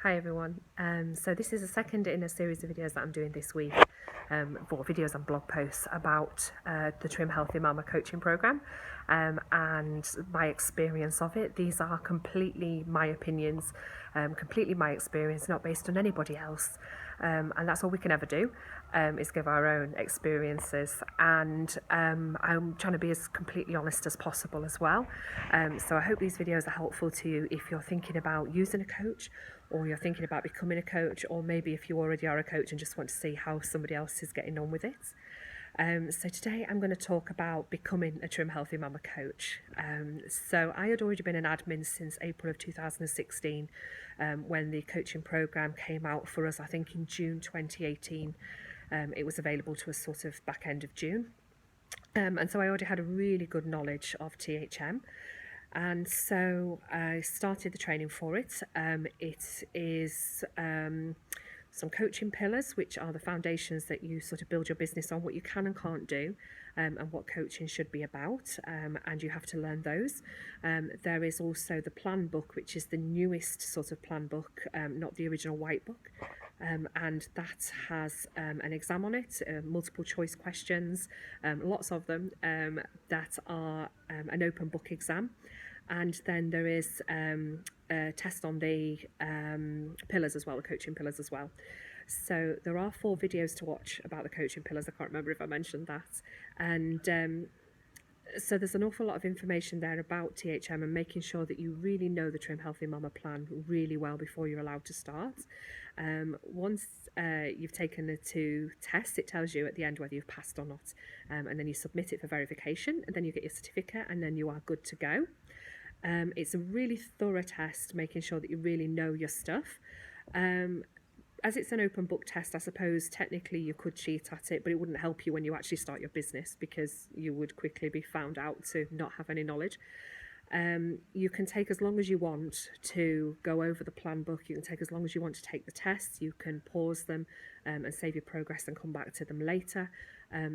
Hi everyone. So this is the second in a series of videos that I'm doing this week, for videos and blog posts about the Trim Healthy Mama coaching program, and my experience of it. These are completely my opinions, completely my experience, not based on anybody else, and that's all we can ever do, is give our own experiences. And I'm trying to be as completely honest as possible as well. So I hope these videos are helpful to you if you're thinking about using a coach, or you're thinking about becoming a coach, or maybe if you already are a coach and just want to see how somebody else is getting on with it. So today I'm going to talk about becoming a Trim Healthy Mama coach. So I had already been an admin since April of 2016, when the coaching program came out for us, I think in June 2018. It was available to us sort of back end of June. And so I already had a really good knowledge of THM. And so I started the training for it. It is some coaching pillars, which are the foundations that you sort of build your business on, what you can and can't do, and what coaching should be about, and you have to learn those. There is also the plan book, which is the newest sort of plan book, not the original white book. And that has an exam on it, multiple choice questions, lots of them, that are an open book exam. And then there is a test on the pillars as well, the coaching pillars as well. So there are 4 videos to watch about the coaching pillars. I can't remember if I mentioned that. And so there's an awful lot of information there about THM and making sure that you really know the Trim Healthy Mama plan really well before you're allowed to start. Once you've taken the 2 tests, it tells you at the end whether you've passed or not, and then you submit it for verification, and then you get your certificate, and then you are good to go. It's a really thorough test, making sure that you really know your stuff. As it's an open book test, I suppose technically you could cheat at it, but it wouldn't help you when you actually start your business, because you would quickly be found out to not have any knowledge. You can take as long as you want to go over the plan book. You can take as long as you want to take the tests. You can pause them and save your progress and come back to them later.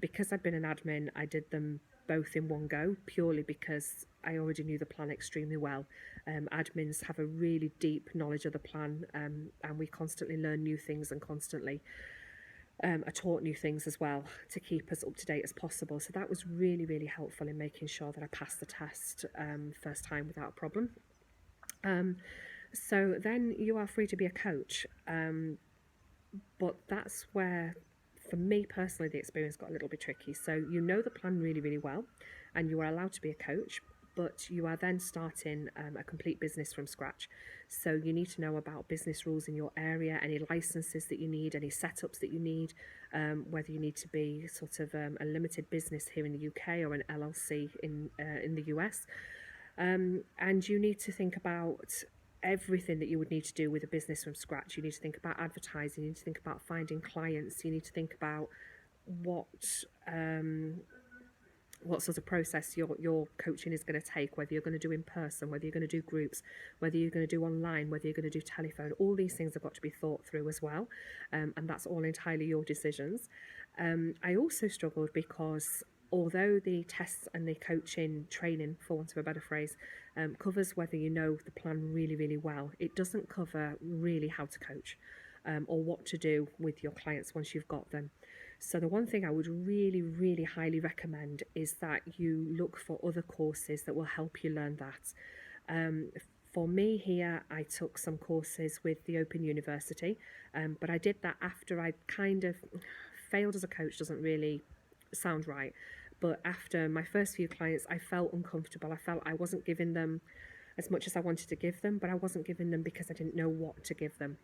Because I've been an admin, I did them both in one go, purely because I already knew the plan extremely well. Admins have a really deep knowledge of the plan, and we constantly learn new things and constantly are taught new things as well to keep us up to date as possible. So that was really, really helpful in making sure that I passed the test first time without a problem. So then you are free to be a coach, but that's where, for me personally, the experience got a little bit tricky. So you know the plan really, really well, and you are allowed to be a coach, but you are then starting a complete business from scratch. So you need to know about business rules in your area, any licenses that you need, any setups that you need, whether you need to be sort of a limited business here in the UK or an LLC in the US. And you need to think about everything that you would need to do with a business from scratch. You need to think about advertising, you need to think about finding clients, you need to think about what sort of process your coaching is going to take, whether you're going to do in person, whether you're going to do groups, whether you're going to do online, whether you're going to do telephone. All these things have got to be thought through as well, and that's all entirely your decisions. I also struggled because although the tests and the coaching training, for want of a better phrase, covers whether you know the plan really, really well, it doesn't cover really how to coach, or what to do with your clients once you've got them. So the one thing I would really, really highly recommend is that you look for other courses that will help you learn that. For me here, I took some courses with the Open University, but I did that after I kind of failed as a coach, doesn't really sound right, but after my first few clients, I felt uncomfortable. I felt I wasn't giving them as much as I wanted to give them, but I wasn't giving them because I didn't know what to give them.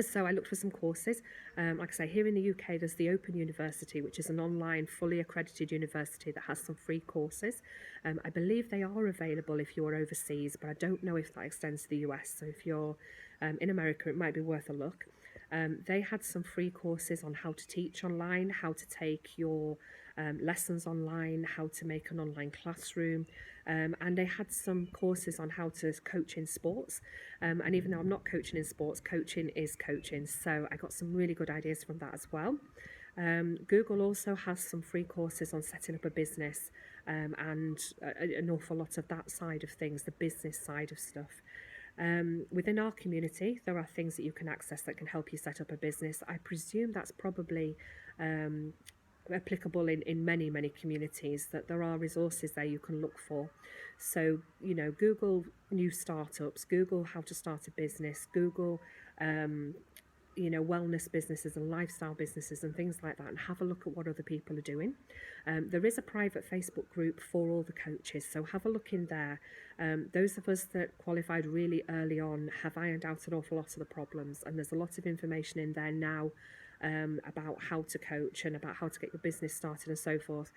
So I looked for some courses. Like I say, here in the UK, there's the Open University, which is an online, fully accredited university that has some free courses. I believe they are available if you're overseas, but I don't know if that extends to the US. So if you're in America, it might be worth a look. They had some free courses on how to teach online, how to take your lessons online, how to make an online classroom, and they had some courses on how to coach in sports. And even though I'm not coaching in sports, coaching is coaching, so I got some really good ideas from that as well. Google also has some free courses on setting up a business, and an awful lot of that side of things, the business side of stuff. Within our community, there are things that you can access that can help you set up a business. I presume that's probably applicable in many communities, that there are resources there you can look for. So, you know, Google new startups, Google how to start a business, Google you know, wellness businesses and lifestyle businesses and things like that, and have a look at what other people are doing. There is a private Facebook group for all the coaches, so have a look in there. Those of us that qualified really early on have ironed out an awful lot of the problems, and there's a lot of information in there now about how to coach and about how to get your business started and so forth.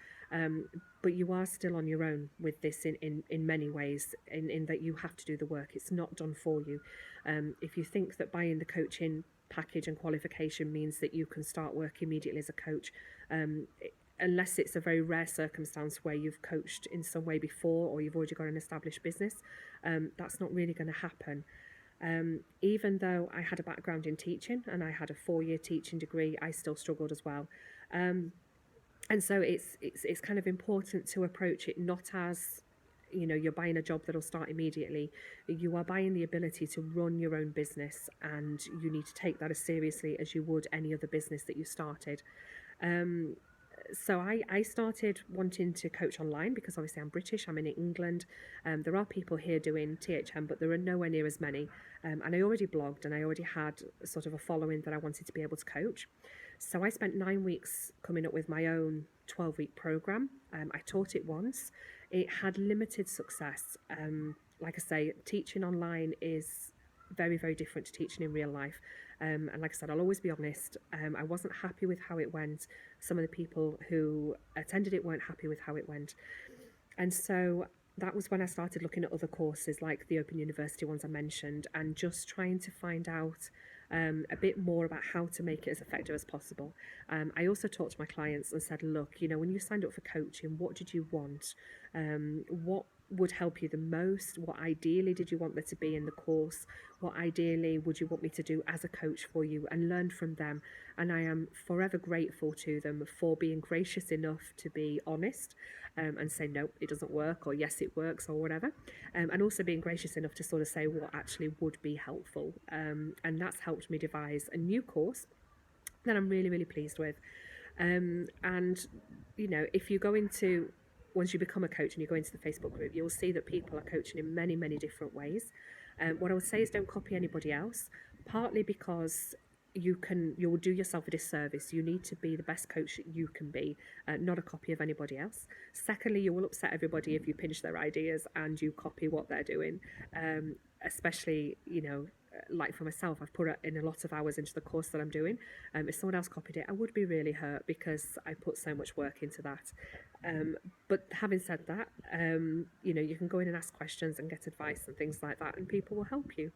But you are still on your own with this in many ways, in that you have to do the work. It's not done for you. If you think that buying the coaching package and qualification means that you can start work immediately as a coach, unless it's a very rare circumstance where you've coached in some way before or you've already got an established business, that's not really going to happen. Even though I had a background in teaching and I had a 4-year teaching degree, I still struggled as well. And so it's kind of important to approach it not as, you know, you're buying a job that'll start immediately. You are buying the ability to run your own business, and you need to take that as seriously as you would any other business that you started. So I started wanting to coach online because obviously I'm British, I'm in England. There are people here doing THM, but there are nowhere near as many. And I already blogged and I already had sort of a following that I wanted to be able to coach. So I spent 9 weeks coming up with my own 12-week program. I taught it once. It had limited success. Like I say, teaching online is very different to teaching in real life. And like I said, I'll always be honest, I wasn't happy with how it went. Some of the people who attended it weren't happy with how it went. And so that was when I started looking at other courses like the Open University ones I mentioned, and just trying to find out a bit more about how to make it as effective as possible. I also talked to my clients and said, look, you know, when you signed up for coaching, what did you want? What would help you the most? What ideally did you want there to be in the course? What ideally would you want me to do as a coach for you? And learn from them. And I am forever grateful to them for being gracious enough to be honest and say, no, it doesn't work, or yes, it works, or whatever. And also being gracious enough to sort of say what actually would be helpful. And that's helped me devise a new course that I'm really pleased with. And, you know, if you go into, once you become a coach and you go into the Facebook group, you'll see that people are coaching in many different ways. What I would say is don't copy anybody else, partly because you'll do yourself a disservice. You need to be the best coach that you can be, not a copy of anybody else. Secondly, you will upset everybody if you pinch their ideas and you copy what they're doing, especially, you know, like for myself, I've put in a lot of hours into the course that I'm doing. If someone else copied it, I would be really hurt because I put so much work into that. But having said that, you know, you can go in and ask questions and get advice and things like that, and people will help you.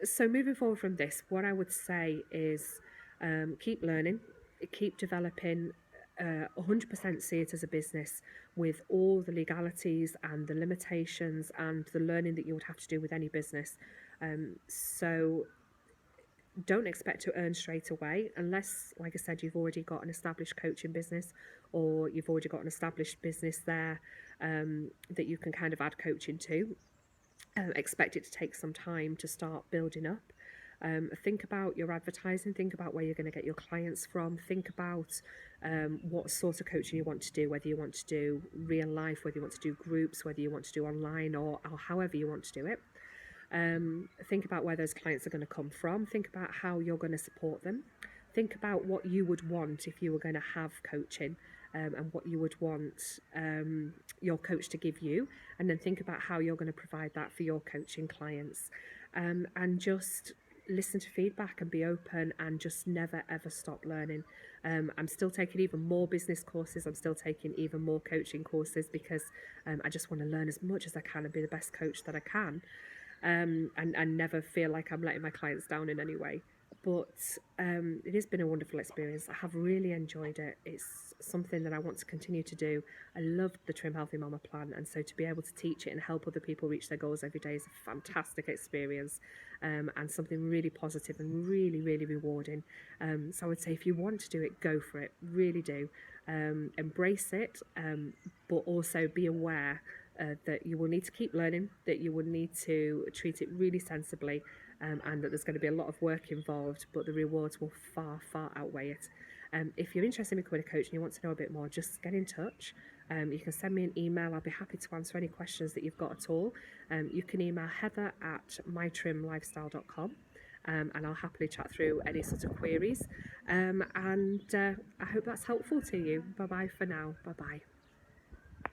So moving forward from this, what I would say is keep learning, keep developing, 100% see it as a business with all the legalities and the limitations and the learning that you would have to do with any business. So don't expect to earn straight away unless, like I said, you've already got an established coaching business, or you've already got an established business there that you can kind of add coaching to. Expect it to take some time to start building up. Think about your advertising, think about where you're going to get your clients from, think about what sort of coaching you want to do, whether you want to do real life, whether you want to do groups, whether you want to do online, or however you want to do it. Think about where those clients are going to come from, think about how you're going to support them, think about what you would want if you were going to have coaching, and what you would want your coach to give you, and then think about how you're going to provide that for your coaching clients, and just listen to feedback and be open, and just never ever stop learning. I'm still taking even more business courses, I'm still taking even more coaching courses, because I just want to learn as much as I can and be the best coach that I can, and never feel like I'm letting my clients down in any way. But it has been a wonderful experience. I have really enjoyed it. It's something that I want to continue to do. I love the Trim Healthy Mama plan, and so to be able to teach it and help other people reach their goals every day is a fantastic experience, and something really positive and really rewarding. So I would say if you want to do it, go for it. Really do. Embrace it, but also be aware that you will need to keep learning, that you will need to treat it really sensibly, and that there's going to be a lot of work involved, but the rewards will far, far outweigh it. If you're interested in becoming a coach and you want to know a bit more, just get in touch. You can send me an email. I'll be happy to answer any questions that you've got at all. You can email heather@mytrimlifestyle.com. And I'll happily chat through any sort of queries. And I hope that's helpful to you. Bye bye for now. Bye bye.